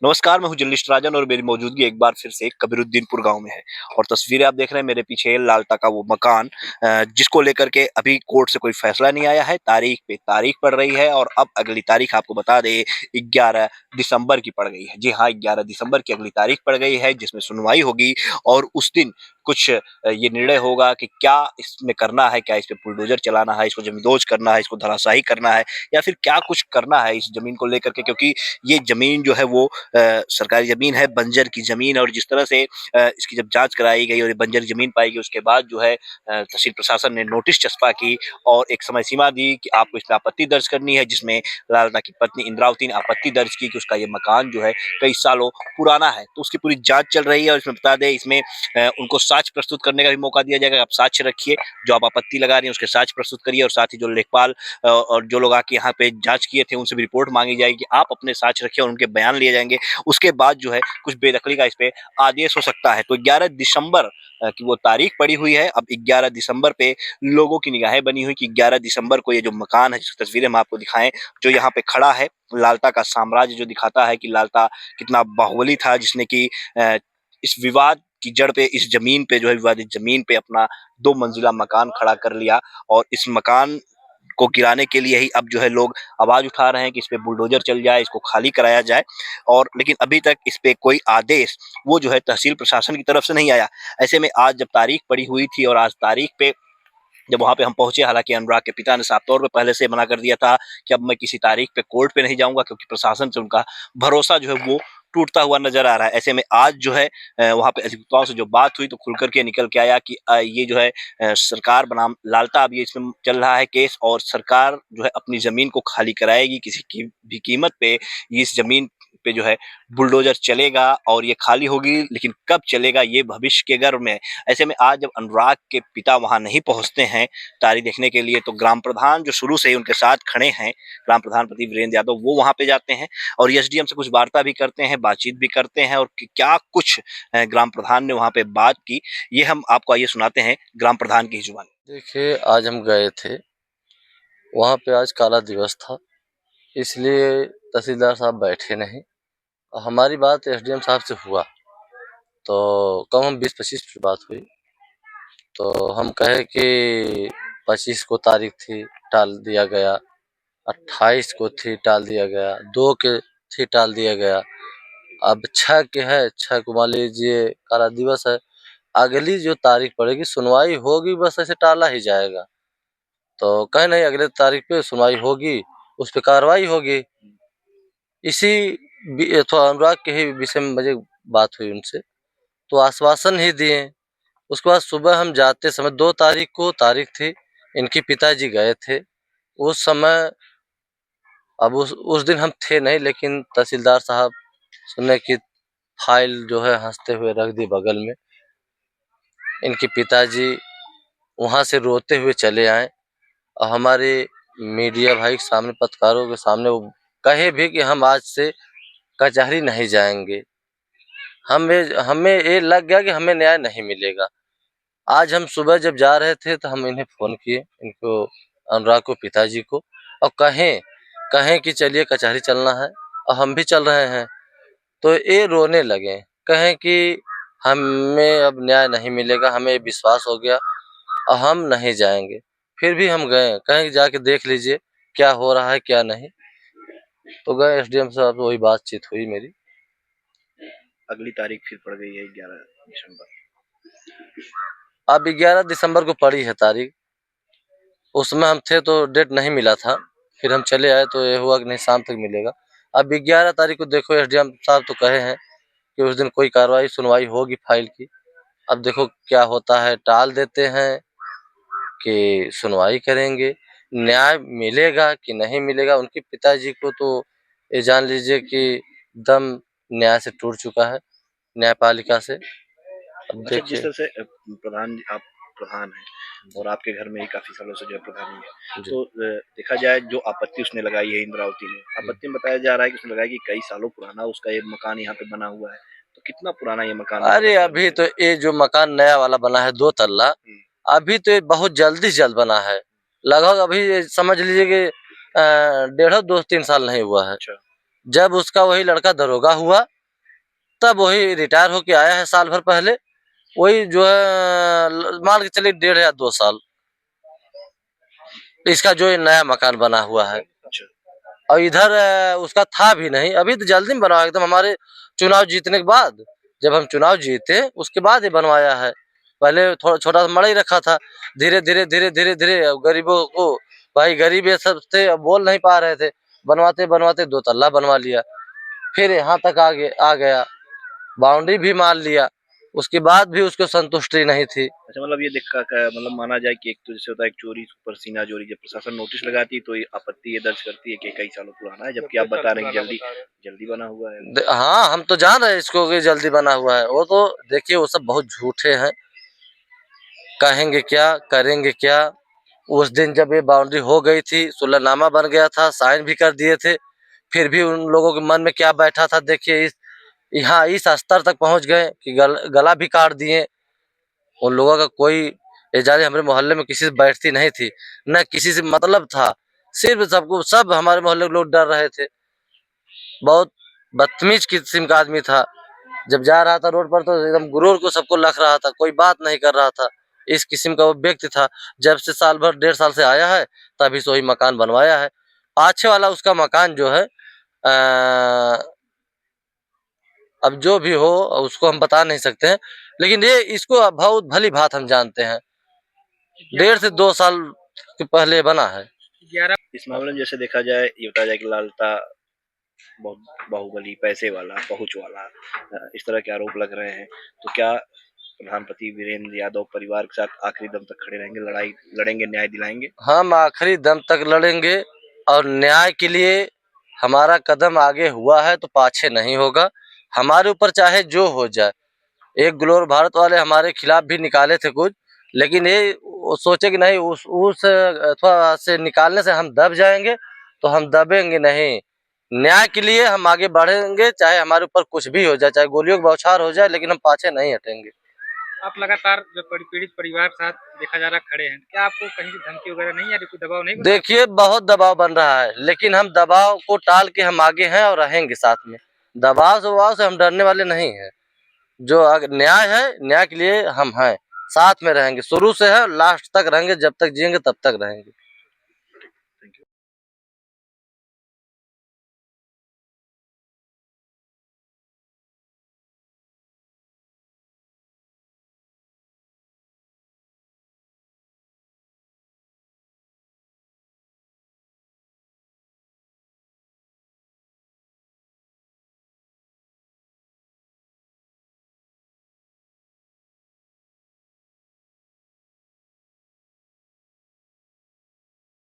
नमस्कार, मैं हूँ जर्नलिस्ट राजन और मेरी मौजूदगी एक बार फिर से कबीरुद्दीनपुर गांव में है। और तस्वीरें आप देख रहे हैं मेरे पीछे लालता का वो मकान, जिसको लेकर के अभी कोर्ट से कोई फैसला नहीं आया है। तारीख पे तारीख पड़ रही है और अब अगली तारीख आपको बता दें 11 दिसंबर की पड़ गई है। जी हाँ, 11 दिसंबर की अगली तारीख पड़ गई है जिसमें सुनवाई होगी और उस दिन कुछ ये निर्णय होगा कि क्या इसमें करना है, क्या इस पे बुलडोजर चलाना है, इसको जमींदोज करना है, इसको धराशायी करना है या फिर क्या कुछ करना है इस जमीन को लेकर के। क्योंकि ये जमीन जो है वो सरकारी ज़मीन है, बंजर की ज़मीन। और जिस तरह से इसकी जब जाँच कराई गई और ये बंजर ज़मीन पाई गई, उसके बाद जो है तहसील प्रशासन ने नोटिस चस्पा की और एक समय सीमा दी कि आपको इसमें आपत्ति दर्ज करनी है, जिसमें लालता की पत्नी इंद्रावती ने आपत्ति दर्ज की कि उसका ये मकान जो है कई सालों पुराना है। तो उसकी पूरी जाँच चल रही है और इसमें बता दें, इसमें उनको साक्ष्य प्रस्तुत करने का भी मौका दिया जाएगा। आप साक्ष्य रखिए, जो आप आपत्ति लगा रही हैं उसके साक्ष्य प्रस्तुत करिए और साथ ही जो लेखपाल और जो लोग आके यहाँ पे जाँच किए थे उनसे भी रिपोर्ट माँगी जाएगी। आप अपने साक्ष्य रखिए और उनके बयान लिए जाएँगे। उसके बाद जो है कुछ बेदखली का इस पे आदेश हो सकता है। तो 11 दिसंबर की वो तारीख पड़ी हुई है। अब 11 दिसंबर पे लोगों की निगाहें बनी हुई कि 11 दिसंबर को ये जो मकान है, जिसकी तस्वीरें हम आपको दिखाएं, जो यहाँ पे खड़ा है, लालता का साम्राज्य जो दिखाता है कि लालता कितना बाहुबली था, जिसने कि इस विवाद की जड़ पे, इस जमीन पे जो है विवादित जमीन पे अपना 2 मंजिला मकान खड़ा कर लिया। और इस मकान को गिराने के लिए ही अब जो है लोग आवाज उठा रहे हैं कि इस पे बुलडोजर चल जाए, इसको खाली कराया जाए। और लेकिन अभी तक इस पे कोई आदेश वो जो है तहसील प्रशासन की तरफ से नहीं आया। ऐसे में आज जब तारीख पड़ी हुई थी और आज तारीख पे जब वहां पे हम पहुंचे, हालांकि अनुराग के पिता ने साफ तौर पे पहले से मना कर दिया था कि अब मैं किसी तारीख पे कोर्ट पे नहीं जाऊंगा, क्योंकि प्रशासन से उनका भरोसा जो है वो टूटता हुआ नजर आ रहा है। ऐसे में आज जो है वहां पे अधिवक्ताओं से जो बात हुई तो खुल करके निकल के आया कि ये जो है सरकार बनाम लालता, अब ये इसमें चल रहा है केस और सरकार जो है अपनी जमीन को खाली कराएगी किसी की भी कीमत पे। ये इस जमीन पे जो है बुलडोजर चलेगा और ये खाली होगी, लेकिन कब चलेगा ये भविष्य के गर्भ में। ऐसे में आज जब अनुराग के पिता वहां नहीं पहुंचते हैं तारीख देखने के लिए, तो ग्राम प्रधान जो शुरू से ही उनके साथ खड़े हैं, ग्राम प्रधान प्रदीप वीरेंद्र यादव, वो वहां पे जाते हैं और एसडीएम से कुछ वार्ता भी करते हैं, बातचीत भी करते हैं। और क्या कुछ ग्राम प्रधान ने वहां पे बात की, ये हम आपको आइए सुनाते हैं ग्राम प्रधान की जुबानी। देखिए, आज हम गए थे, वहाँ पे आज काला दिवस था, इसलिए तहसीलदार साहब बैठे नहीं। हमारी बात एसडीएम साहब से हुआ, तो कम 20-25 की बात हुई। तो हम कहे कि 25 को तारीख थी, टाल दिया गया, 28 को थी, टाल दिया गया, 2 के थी, टाल दिया गया। अब 6 के है, 6 को मान लीजिए काला दिवस है, अगली जो तारीख पड़ेगी सुनवाई होगी, बस ऐसे टाला ही जाएगा। तो कहे नहीं, अगले तारीख पे सुनवाई होगी, उस पे कार्रवाई होगी। इसी तो अनुराग के ही विषय में मुझे बात हुई उनसे, तो आश्वासन ही दिए। उसके बाद सुबह हम जाते समय 2 तारीख को तारीख थी, इनके पिताजी गए थे उस समय। अब उस दिन हम थे नहीं, लेकिन तहसीलदार साहब सुने कि फाइल जो है हंसते हुए रख दी बगल में। इनके पिताजी वहाँ से रोते हुए चले आए और हमारे मीडिया भाई के सामने, पत्रकारों के सामने वो कहे भी कि हम आज से कचहरी नहीं जाएंगे। हमें हमें ये लग गया कि हमें न्याय नहीं मिलेगा। आज हम सुबह जब जा रहे थे तो हम इन्हें फ़ोन किए, इनको, अनुराग को, पिताजी को, और कहें कहें कि चलिए कचहरी चलना है, और हम भी चल रहे हैं। तो ये रोने लगे, कहें कि हमें अब न्याय नहीं मिलेगा, हमें विश्वास हो गया और हम नहीं जाएंगे। फिर भी हम गए, कहें कि जाके देख लीजिए क्या हो रहा है क्या नहीं। तो गए एसडीएम साहब से, वही बातचीत हुई मेरी। अगली तारीख फिर पड़ गई है 11 दिसंबर। अब 11 दिसंबर को पड़ी है तारीख। उसमें हम थे तो डेट नहीं मिला था, फिर हम चले आए तो ये हुआ कि नहीं, शाम तक मिलेगा। अब 11 तारीख को देखो, एसडीएम साहब तो कहे हैं कि उस दिन कोई कार्रवाई सुनवाई होगी फाइल की। अब देखो क्या होता है, टाल देते हैं कि सुनवाई करेंगे, न्याय मिलेगा कि नहीं मिलेगा। उनके पिताजी को तो ये जान लीजिए कि दम न्याय से टूट चुका है, न्यायपालिका से। अब अच्छा, जिस देखिए। तरह से प्रधान आप प्रधान हैं और आपके घर में ही काफी सालों से जो है प्रधान ही है, जी। तो देखा जाए जो आपत्ति उसने लगाई है, इंद्रावती ने आपत्ति में बताया जा रहा है कि उसने लगाया कि कई सालों पुराना उसका ये मकान यहाँ पे बना हुआ है। तो कितना पुराना ये मकान मुझे अरे लगता अभी है? तो ये जो मकान नया वाला बना है 2 तल्ला, अभी तो ये बहुत जल्दी से जल्द बना है। लगभग अभी ये समझ लीजिए कि 1.5 2-3 साल नहीं हुआ है। अच्छा। जब उसका वही लड़का दरोगा हुआ तब वही रिटायर होके आया है साल भर पहले, वही जो है मान के चलिए 1.5 या 2 साल इसका जो ये नया मकान बना हुआ है। अच्छा। और इधर उसका था भी नहीं, अभी तो जल्दी में बनवाया एकदम हमारे चुनाव जीतने के बाद। जब हम चुनाव जीते उसके बाद ये बनवाया है। पहले थोड़ा छोटा सा मड़ा ही रखा था। धीरे धीरे धीरे धीरे धीरे गरीबों को, भाई गरीब ये सब थे, अब बोल नहीं पा रहे थे, बनवाते बनवाते 2 तल्ला बनवा लिया। फिर यहाँ तक आ गया, बाउंड्री भी मान लिया, उसके बाद भी उसको संतुष्टि नहीं थी। अच्छा, मतलब ये देखा मतलब माना जाए कि एक तो जैसे होता है एक चोरी सुपर सीना चोरी, जब प्रशासन नोटिस लगाती है तो ये आपत्ति ये दर्ज करती है कि कई सालों पुराना है, जबकि आप बता रहे हैं जल्दी जल्दी बना हुआ है। हाँ, हम तो जान रहे हैं इसको कि जल्दी बना हुआ है। वो तो देखिए वो सब बहुत झूठे हैं, कहेंगे क्या करेंगे क्या। उस दिन जब ये बाउंड्री हो गई थी, सुलहनामा बन गया था, साइन भी कर दिए थे, फिर भी उन लोगों के मन में क्या बैठा था देखिए। यहाँ इस स्तर तक पहुंच गए कि गला भी काट दिए। उन लोगों का कोई, ये जाने हमारे मोहल्ले में किसी से बैठती नहीं थी, न किसी से मतलब था, सिर्फ सबको सब हमारे मोहल्ले के लोग डर रहे थे। बहुत बदतमीज किस्म का आदमी था। जब जा रहा था रोड पर तो एकदम गुरूर को सबको लख रहा था, कोई बात नहीं कर रहा था। इस किस्म का वो व्यक्ति था। जब से साल भर 1.5 साल से आया है तभी से वही मकान बनवाया है। पाछे वाला उसका मकान जो है अब जो भी हो उसको हम बता नहीं सकते हैं, लेकिन ये इसको बहुत भली बात हम जानते हैं। 1.5 से 2 साल के पहले बना है। इस मामले में जैसे देखा जाए, ये बताया जाए कि लालता बहुत बाहुबली, पैसे वाला, पहुंच वाला, इस तरह के आरोप लग रहे हैं। तो क्या प्रधानमंत्री वीरेंद्र यादव परिवार के साथ आखिरी दम तक खड़े रहेंगे, लड़ाई लड़ेंगे, न्याय दिलाएंगे? हम आखिरी दम तक लड़ेंगे और न्याय के लिए हमारा कदम आगे हुआ है तो पाछे नहीं होगा। हमारे ऊपर चाहे जो हो जाए। एक ग्लोर भारत वाले हमारे खिलाफ भी निकाले थे कुछ, लेकिन ये वो सोचे कि नहीं उस थोड़ा से निकालने से हम दब जाएंगे, तो हम दबेंगे नहीं। न्याय के लिए हम आगे बढ़ेंगे, चाहे हमारे ऊपर कुछ भी हो जाए, चाहे गोलियों की बौछार हो जाए, लेकिन हम पाछे नहीं हटेंगे। आप लगातार जो पीड़ित परिवार के साथ देखा जा रहा खड़े हैं, क्या आपको कहीं से धमकी वगैरह नहीं आ रही, कोई दबाव नहीं बन रहा? देखिए बहुत दबाव बन रहा है, लेकिन हम दबाव को टाल के हम आगे हैं और रहेंगे साथ में। दबाव से हम डरने वाले नहीं हैं। जो न्याय है, न्याय के लिए हम हैं, साथ में रहेंगे, शुरू से है लास्ट तक रहेंगे, जब तक जिएंगे तब तक रहेंगे।